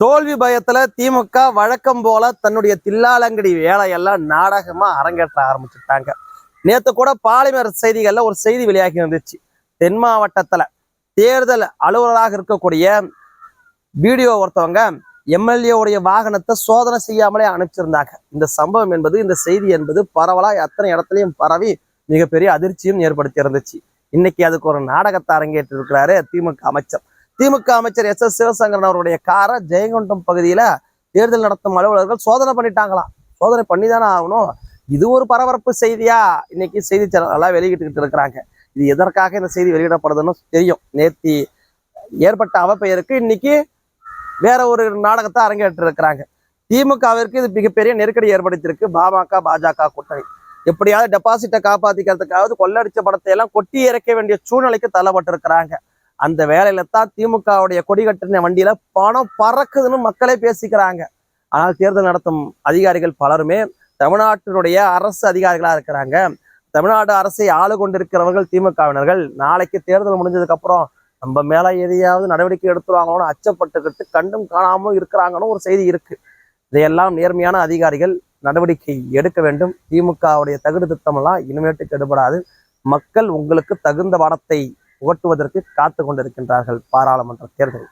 தோல்வி பயத்துல திமுக வழக்கம் போல தன்னுடைய தில்லாலங்கடி வேலையெல்லாம் நாடகமா அரங்கேற்ற ஆரம்பிச்சுட்டாங்க. நேத்து கூட பாலிமர் செய்திகள்ல ஒரு செய்தி வெளியாகி வந்துச்சு. தென் மாவட்டத்துல தேர்தல் அலுவலராக இருக்கக்கூடிய வீடியோ ஒருத்தவங்க எம்எல்ஏ உடைய வாகனத்தை சோதனை செய்யாமலே அனுப்பிச்சிருந்தாங்க. இந்த சம்பவம் என்பது, இந்த செய்தி என்பது பரவலா அத்தனை இடத்துலையும் பரவி மிகப்பெரிய அதிர்ச்சியும் ஏற்படுத்தி இருந்துச்சு. இன்னைக்கு அதுக்கு ஒரு நாடகத்தை அரங்கேற்று இருக்கிறாரு திமுக அமைச்சர் எஸ் சிவசங்கரன் அவருடைய காரை ஜெயங்கொண்டம் பகுதியில தேர்தல் நடத்தும் அலுவலர்கள் சோதனை பண்ணிட்டாங்களாம். சோதனை பண்ணிதானே ஆகணும். இது ஒரு பரபரப்பு செய்தியா இன்னைக்கு செய்தி சேனல்லாம் வெளியிட்டுக்கிட்டு இருக்கிறாங்க. இது எதற்காக இந்த செய்தி வெளியிடப்படுதுன்னு தெரியும். நேத்தி ஏற்பட்ட அவப்பெயருக்கு இன்னைக்கு வேற ஒரு நாடகத்தை அரங்கேற்று இருக்கிறாங்க. திமுகவிற்கு இது மிகப்பெரிய நெருக்கடி ஏற்படுத்தியிருக்கு. பாஜக கூட்டணி எப்படியாவது டெபாசிட்டை காப்பாத்திக்கிறதுக்காவது கொள்ளடிச்ச படத்தை எல்லாம் கொட்டி இறக்க வேண்டிய சூழ்நிலைக்கு தள்ளப்பட்டிருக்கிறாங்க. அந்த வேலையில தான் திமுகவுடைய கொடி கட்டின வண்டியில பணம் பறக்குதுன்னு மக்களே பேசிக்கிறாங்க. ஆனால் தேர்தல் நடத்தும் அதிகாரிகள் பலருமே தமிழ்நாட்டினுடைய அரசு அதிகாரிகளா இருக்கிறாங்க. தமிழ்நாடு அரசை ஆளு கொண்டிருக்கிறவர்கள் திமுகவினர்கள். நாளைக்கு தேர்தல் முடிஞ்சதுக்கு அப்புறம் நம்ம மேல எதையாவது நடவடிக்கை எடுத்துருவாங்களோன்னு அச்சப்பட்டுக்கிட்டு கண்டும் காணாமலும் இருக்கிறாங்கன்னு ஒரு செய்தி இருக்கு. இதையெல்லாம் நேர்மையான அதிகாரிகள் நடவடிக்கை எடுக்க வேண்டும். திமுகவுடைய தகுடு திட்டமெல்லாம் இனிமேட்டுக்கு எடுபடாது. மக்கள் உங்களுக்கு தகுந்த படத்தை புகட்டுவதற்கு காத்து கொண்டிருக்கின்றார்கள் பாராளுமன்ற தேர்தல்.